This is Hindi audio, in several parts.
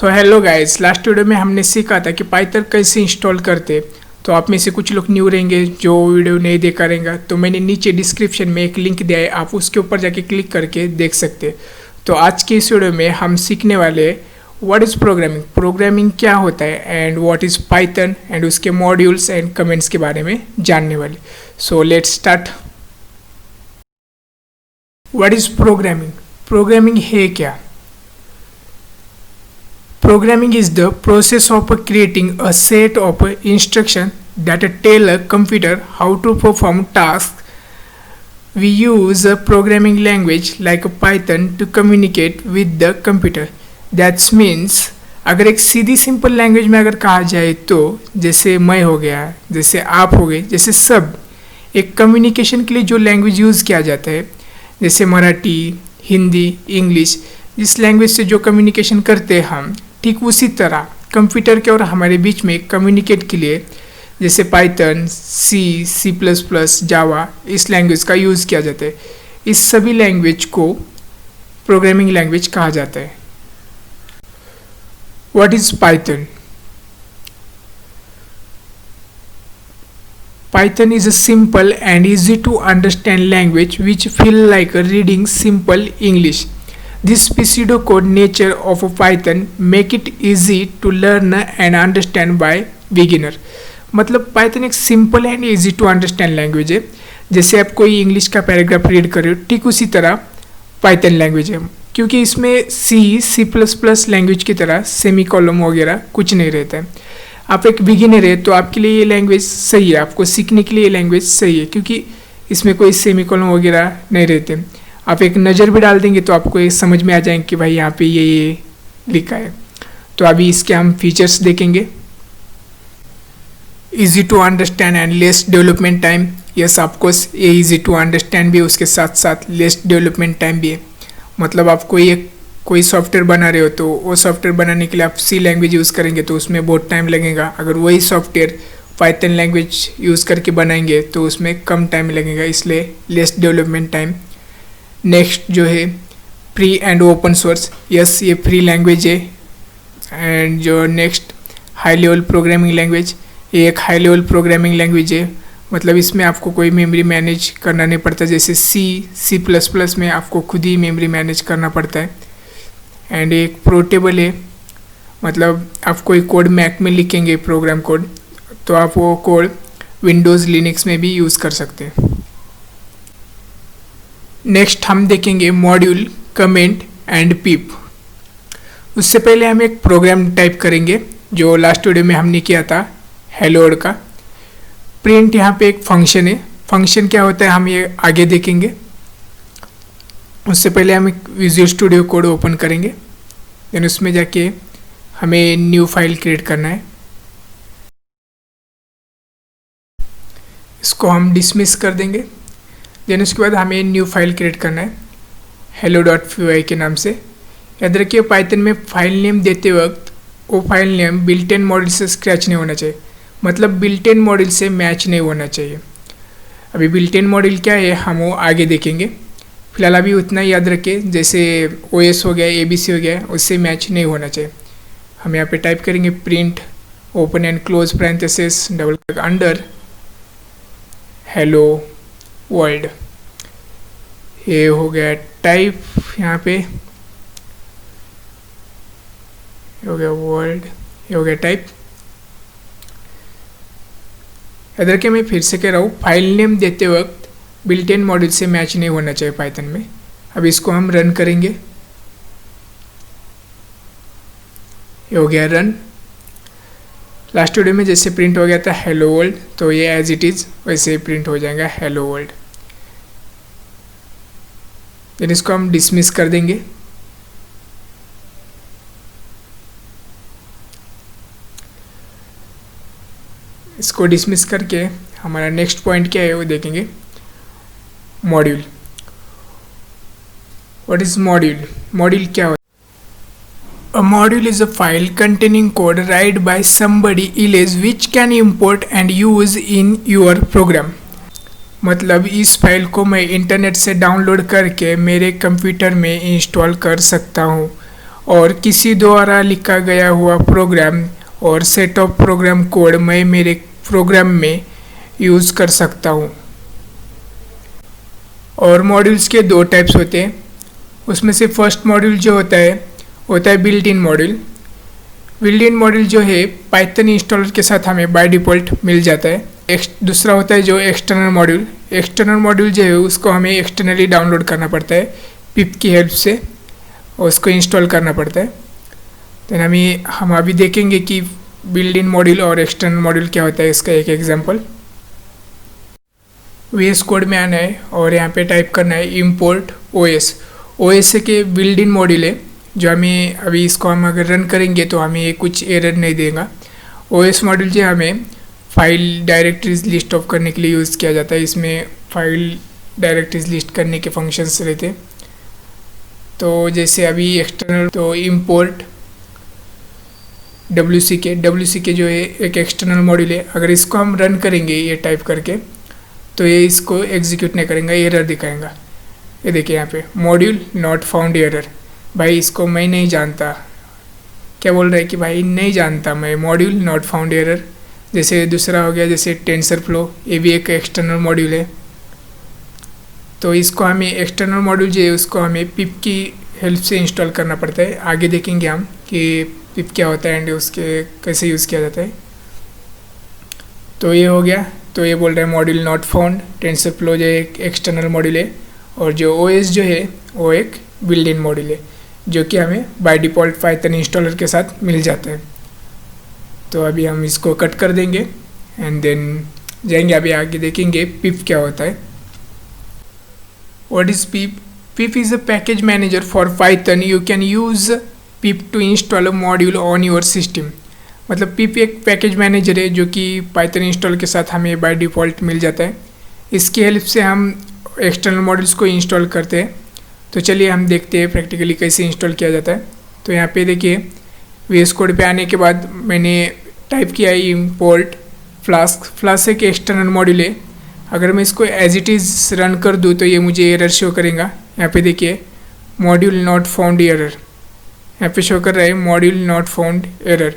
So hello guys, last video में हमने सीखा था कि पाइथन कैसे इंस्टॉल करते। तो आप में से कुछ लोग न्यू रहेंगे जो वीडियो नहीं देखा रहेगा, तो मैंने नीचे डिस्क्रिप्शन में एक लिंक दिया है, आप उसके ऊपर जाके क्लिक करके देख सकते। तो आज के इस वीडियो में हम सीखने वाले व्हाट इज़ प्रोग्रामिंग, प्रोग्रामिंग क्या होता है and what is Python and उसके मॉड्यूल्स एंड कमेंट्स के बारे में जानने वाले। So let's start. What is programming, programming है क्या? Programming is the process of creating a set of instructions that tell a computer how to perform tasks. We use a programming language like Python to communicate with the computer. That means अगर एक सीधी सिंपल लैंग्वेज में अगर कहा जाए तो जैसे मैं हो गया, जैसे आप हो गए, जैसे सब एक कम्युनिकेशन के लिए जो लैंग्वेज यूज़ किया जाता है, जैसे मराठी, हिंदी, इंग्लिश, जिस लैंग्वेज से जो कम्युनिकेशन करते हैं हम, ठीक उसी तरह कंप्यूटर के और हमारे बीच में कम्युनिकेट के लिए जैसे पाइथन, सी, सी प्लस प्लस, जावा, इस लैंग्वेज का यूज़ किया जाता है। इस सभी लैंग्वेज को प्रोग्रामिंग लैंग्वेज कहा जाता है। What is Python? Python is a simple and easy to understand language which feel like reading simple English. This pseudocode nature of Python make it easy to learn and understand by beginner. मतलब Python एक simple and easy to understand language है। जैसे आप कोई इंग्लिश का पैराग्राफ रीड कर रहे हो, ठीक उसी तरह Python लैंग्वेज है, क्योंकि इसमें सी प्लस प्लस लैंग्वेज की तरह सेमी कॉलम वगैरह कुछ नहीं रहता है। आप एक बिगिनर है तो आपके लिए ये लैंग्वेज सही है, आपको सीखने के लिए ये लैंग्वेज सही है, क्योंकि इसमें कोई सेमी कॉलम वगैरह नहीं रहते। आप एक नज़र भी डाल देंगे तो आपको ये समझ में आ जाएंगे कि भाई यहाँ पे ये लिखा है। तो अभी इसके हम फीचर्स देखेंगे। Easy to understand and less development time. Yes, of course ये इजी टू अंडरस्टैंड भी है, उसके साथ साथ लेस डेवलपमेंट टाइम भी है। मतलब आप कोई सॉफ्टवेयर बना रहे हो तो वो सॉफ्टवेयर बनाने के लिए आप सी लैंग्वेज यूज़ करेंगे तो उसमें बहुत टाइम लगेगा। अगर वही सॉफ्टवेयर पाइथन लैंग्वेज यूज़ करके बनाएंगे तो उसमें कम टाइम लगेगा, इसलिए लेस डेवलपमेंट टाइम। नेक्स्ट जो है free and open source. Yes, ये फ्री लैंग्वेज है। एंड जो next high level programming language, ये एक हाई लेवल प्रोग्रामिंग लैंग्वेज है। मतलब इसमें आपको कोई मेमोरी मैनेज करना नहीं पड़ता, जैसे सी प्लस प्लस में आपको खुद ही मेमोरी मैनेज करना पड़ता है। एंड एक पोर्टेबल है, मतलब आप कोई कोड मैक में लिखेंगे प्रोग्राम कोड तो आप वो कोड विंडोज़ लिनक्स में भी यूज़ कर सकते हैं। नेक्स्ट हम देखेंगे मॉड्यूल, कमेंट एंड पिप। उससे पहले हम एक प्रोग्राम टाइप करेंगे जो लास्ट वीडियो में हमने किया था हेलो वर्ल्ड का। प्रिंट यहाँ पे एक फंक्शन है, फंक्शन क्या होता है हम ये आगे देखेंगे। उससे पहले हम एक विजुअल स्टूडियो कोड ओपन करेंगे, देन उसमें जाके हमें न्यू फाइल क्रिएट करना है। इसको हम डिसमिस कर देंगे। देन उसके बाद हमें न्यू फाइल क्रिएट करना है hello.py के नाम से। याद रखिए पाइथन में फाइल नेम देते वक्त वो file name built in model से स्क्रैच नहीं होना चाहिए, मतलब बिल्ट इन मॉडल से मैच नहीं होना चाहिए। अभी बिल्ट इन मॉडल क्या है हम वो आगे देखेंगे। फिलहाल अभी उतना याद रखें, जैसे OS हो गया, ABC हो गया, उससे मैच नहीं होना चाहिए। हम यहाँ पे टाइप करेंगे print open and close parenthesis double under hello world. ये हो गया टाइप, यहाँ पे हो गया वर्ल्ड, ये हो गया टाइप। याद रखिए मैं फिर से कह रहा हूँ, फाइल नेम देते वक्त बिल्ट इन मॉड्यूल से मैच नहीं होना चाहिए पाइथन में। अब इसको हम रन करेंगे। ये हो गया रन। लास्ट वीडियो में जैसे प्रिंट हो गया था हेलो वर्ल्ड, तो ये एज इट इज़ वैसे ही प्रिंट हो जाएगा हेलो वर्ल्ड। देन इसको हम डिसमिस कर देंगे। इसको डिसमिस करके हमारा नेक्स्ट पॉइंट क्या है वो देखेंगे। Module. What is module? Module क्या होता है? A module is a file containing code written by somebody else which can import and use in your program. मतलब इस फाइल को मैं इंटरनेट से डाउनलोड करके मेरे कंप्यूटर में इंस्टॉल कर सकता हूँ और किसी द्वारा लिखा गया हुआ प्रोग्राम और सेट ऑफ प्रोग्राम कोड मैं मेरे प्रोग्राम में यूज़ कर सकता हूँ। और मॉड्यूल्स के दो टाइप्स होते हैं, उसमें से फर्स्ट मॉड्यूल जो होता है built in module. Built in module जो है पाइथन इंस्टॉलर के साथ हमें बाय डिफ़ॉल्ट मिल जाता है। दूसरा होता है जो एक्सटर्नल मॉड्यूल। एक्सटर्नल मॉड्यूल जो है उसको हमें एक्सटर्नली डाउनलोड करना पड़ता है, पिप की हेल्प से उसको इंस्टॉल करना पड़ता है। तो हम अभी देखेंगे कि बिल्ट इन मॉड्यूल और एक्सटर्नल मॉड्यूल क्या होता है, इसका एक एग्जांपल। VS कोड में आना है और यहाँ पे टाइप करना है इम्पोर्ट OS। OS के बिल्ट इन मॉड्यूल है जो हमें अभी इसको हम अगर रन करेंगे तो हमें ये कुछ एरर नहीं देगा। OS मॉड्यूल जो हमें फाइल डायरेक्टरीज लिस्ट ऑफ करने के लिए यूज़ किया जाता है। इसमें फाइल डायरेक्टरीज लिस्ट करने के फंक्शंस रहते हैं। तो जैसे अभी एक्सटर्नल तो इम्पोर्ट WCK जो है एक एक्सटर्नल मॉड्यूल है। अगर इसको हम रन करेंगे ये टाइप करके तो ये इसको एग्जीक्यूट नहीं करेंगे, एरर दिखाएगा। ये देखिए यहाँ पे मॉड्यूल नॉट फाउंड एरर। भाई इसको मैं नहीं जानता, क्या बोल रहा है कि भाई नहीं जानता मैं, मॉड्यूल नॉट फाउंड एरर। जैसे दूसरा हो गया जैसे टेंसर फ्लो, ये भी एक एक्सटर्नल मॉड्यूल है। तो इसको हमें एक्सटर्नल मॉड्यूल जो है उसको हमें पिप की हेल्प से इंस्टॉल करना पड़ता है। आगे देखेंगे हम कि पिप क्या होता है एंड उसके कैसे यूज़ किया जाता है। तो ये हो गया। तो ये बोल रहा है module not found. Tensor flow जो एक एक्सटर्नल मॉड्यूल है और जो OS जो है वो एक बिल्ट इन मॉड्यूल है जो कि हमें बाय डिफ़ॉल्ट पाइथन इंस्टॉलर के साथ मिल जाता है। तो अभी हम इसको कट कर देंगे एंड देन जाएंगे अभी आगे देखेंगे पिप क्या होता है। What is pip? Pip is a package manager for Python. You can use pip to install a module on your system. मतलब पिप एक पैकेज मैनेजर है जो कि पाइथन इंस्टॉल के साथ हमें बाय डिफ़ॉल्ट मिल जाता है। इसकी हेल्प से हम एक्सटर्नल मॉड्यूल्स को इंस्टॉल करते हैं। तो चलिए हम देखते हैं प्रैक्टिकली कैसे इंस्टॉल किया जाता है। तो यहाँ पे देखिए VS कोड पे आने के बाद मैंने टाइप किया है इम्पोर्ट फ्लास्क। फ्लास्क एक एक्सटर्नल मॉड्यूल है। अगर मैं इसको एज इट इज़ रन कर दूँ तो ये मुझे एरर शो करेगा। यहाँ पे देखिए मॉड्यूल नॉट फाउंड एरर, यहाँ पे शो कर रहा है मॉड्यूल नॉट फाउंड एरर।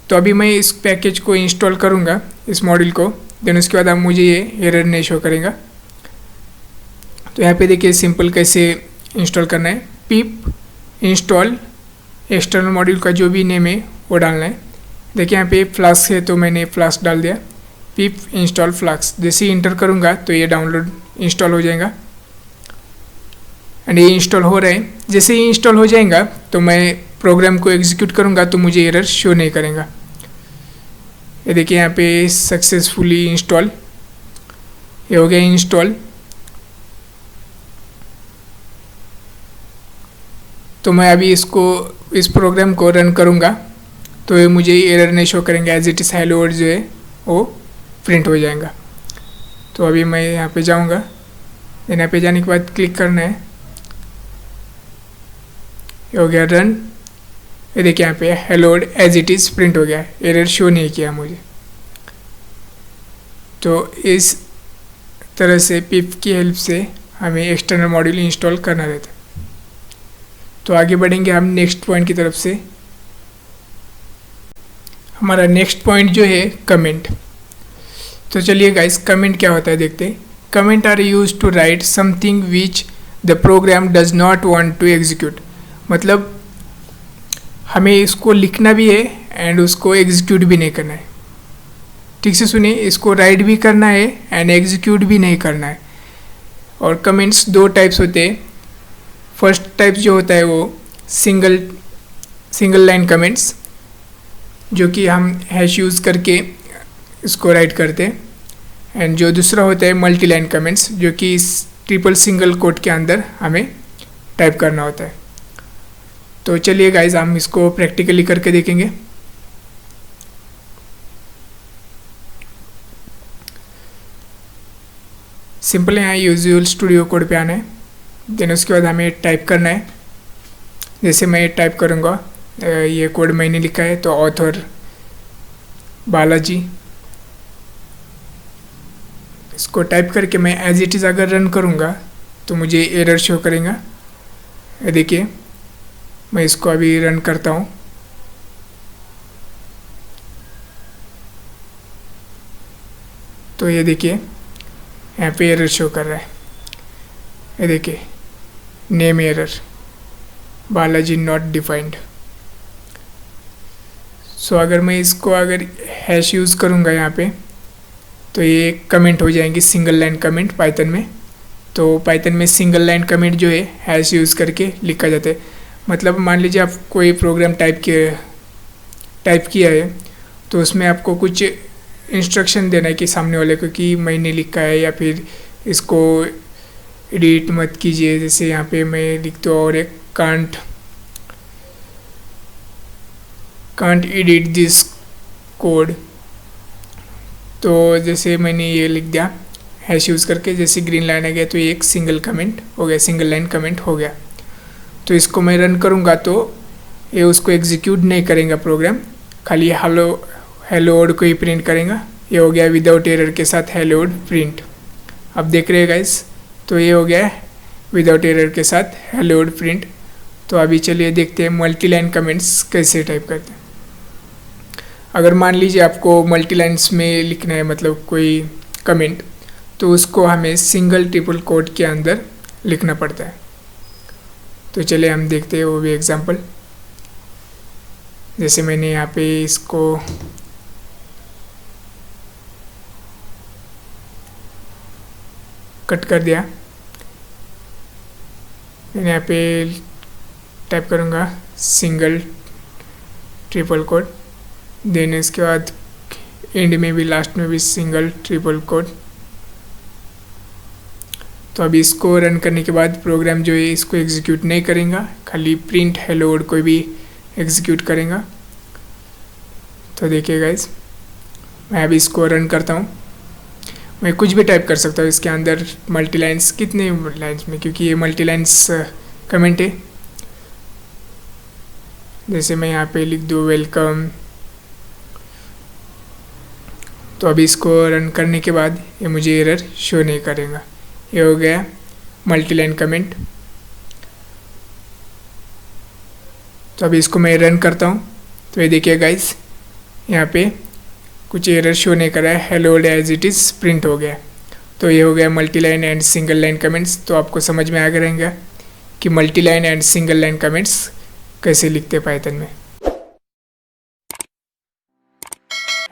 तो अभी मैं इस पैकेज को इंस्टॉल करूँगा, इस मॉड्यूल को, देन उसके बाद अब मुझे ये एरर नहीं शो करेगा। तो यहाँ पे देखिए सिंपल कैसे इंस्टॉल करना है। पिप इंस्टॉल एक्सटर्नल मॉड्यूल का जो भी नेम है वो डालना है। देखिए यहाँ पे फ्लास्क है तो मैंने फ्लास्क डाल दिया, पिप इंस्टॉल फ्लास्क। जैसे ही इंटर करूँगा तो ये डाउनलोड इंस्टॉल हो जाएगा एंड ये इंस्टॉल हो रहा है। जैसे ही इंस्टॉल हो जाएगा तो मैं प्रोग्राम को एग्जीक्यूट करूँगा तो मुझे एरर शो नहीं करेगा। ये देखिए यहाँ पे सक्सेसफुली इंस्टॉल, ये हो गया इंस्टॉल। तो मैं अभी इस प्रोग्राम को रन करूँगा तो ये मुझे एरर नहीं शो करेंगे, as it is hello world जो है वो प्रिंट हो जाएगा। तो अभी मैं यहाँ पे जाऊँगा, देन यहाँ पे जाने के बाद क्लिक करना है। ये हो गया रन। ये देखिए यहाँ पे hello world as it is print हो गया, एरर शो नहीं किया मुझे। तो इस तरह से पिप की हेल्प से हमें एक्सटर्नल मॉड्यूल इंस्टॉल करना रहता है। तो आगे बढ़ेंगे हम नेक्स्ट पॉइंट की तरफ से। हमारा नेक्स्ट पॉइंट जो है कमेंट। तो चलिए गाइस कमेंट क्या होता है देखते हैं। Comment are use to write something which the program does not want to execute. मतलब हमें इसको लिखना भी है एंड उसको एग्जीक्यूट भी नहीं करना है। ठीक से सुनिए, इसको राइट भी करना है एंड एग्जीक्यूट भी नहीं करना है। और कमेंट्स दो टाइप्स होते हैं। फर्स्ट टाइप जो होता है वो सिंगल लाइन कमेंट्स, जो कि हम हैश यूज़ करके इसको राइट करते हैं। एंड जो दूसरा होता है मल्टी लाइन कमेंट्स, जो कि इस ट्रिपल सिंगल कोट के अंदर हमें टाइप करना होता है। तो चलिए गाइज हम इसको प्रैक्टिकली करके देखेंगे। सिंपल यहाँ यूजुअल स्टूडियो कोड पे आना है, देन उसके बाद हमें टाइप करना है। जैसे मैं टाइप करूँगा, ये कोड मैंने लिखा है तो ऑथर बालाजी, इसको टाइप करके मैं एज इट इज़ अगर रन करूँगा तो मुझे एरर शो करेगा। देखिए मैं इसको अभी रन करता हूँ। तो ये देखिए यहाँ पे एरर शो कर रहा है, ये देखिए name error, Balaji not defined. So अगर मैं इसको अगर हैश यूज़ करूँगा यहाँ पे तो ये कमेंट हो जाएंगे, सिंगल लाइन कमेंट पाइथन में। तो पाइथन में सिंगल लाइन कमेंट जो है हैश यूज़ करके लिखा जाता है। मतलब मान लीजिए आप कोई प्रोग्राम टाइप किया है तो उसमें आपको कुछ इंस्ट्रक्शन देना है कि सामने वाले को कि मैंने लिखा है या फिर इसको एडिट मत कीजिए। जैसे यहाँ पे मैं लिखता हूँ और एक कांट एडिट दिस कोड। तो जैसे मैंने ये लिख दिया हैश यूज़ करके, जैसे ग्रीन लाइन आ गया तो ये एक सिंगल कमेंट हो गया, सिंगल लाइन कमेंट हो गया। तो इसको मैं रन करूँगा तो ये उसको एग्जीक्यूट नहीं करेगा प्रोग्राम, खाली हेलो वर्ड को ही प्रिंट करेगा। ये हो गया विदाउट एरर के साथ हेलो वर्ड प्रिंट। अब देख रहे हैं गाइस, तो ये हो गया विदाउट एरर के साथ हेलो वर्ड प्रिंट। तो अभी चलिए देखते हैं मल्टी लाइन कमेंट्स कैसे टाइप करते हैं। अगर मान लीजिए आपको मल्टी लाइन्स में लिखना है मतलब कोई कमेंट, तो उसको हमें सिंगल ट्रिपल कोट के अंदर लिखना पड़ता है। तो चलिए हम देखते हैं वो भी एग्जांपल। जैसे मैंने यहाँ पे इसको कट कर दिया, मैंने यहाँ पे टाइप करूँगा सिंगल ट्रिपल कोट, देन इसके बाद एंड में भी लास्ट में भी सिंगल ट्रिपल कोट। तो अभी इसको रन करने के बाद प्रोग्राम जो है इसको एग्जीक्यूट नहीं करेगा, खाली प्रिंट हेलो वर्ड को भी एग्जीक्यूट करेगा। तो देखिए गाइस, मैं अभी इसको रन करता हूँ। मैं कुछ भी टाइप कर सकता हूँ इसके अंदर, मल्टी लाइन्स, कितने लाइन्स में, क्योंकि ये मल्टी लाइन्स कमेंट है। जैसे मैं यहाँ पे लिख दूँ वेलकम। तो अभी इसको रन करने के बाद ये मुझे एरर शो नहीं करेगा। ये हो गया मल्टी लाइन कमेंट। तो अभी इसको मैं रन करता हूँ तो ये देखिए गाइस, यहाँ पे कुछ एरर शो नहीं कर रहा है, hello world as it is print हो गया। तो ये हो गया multi line and single line comments. तो आपको समझ में आ गया रहेगा कि multi line and single line comments कैसे लिखते हैं पाइथन में।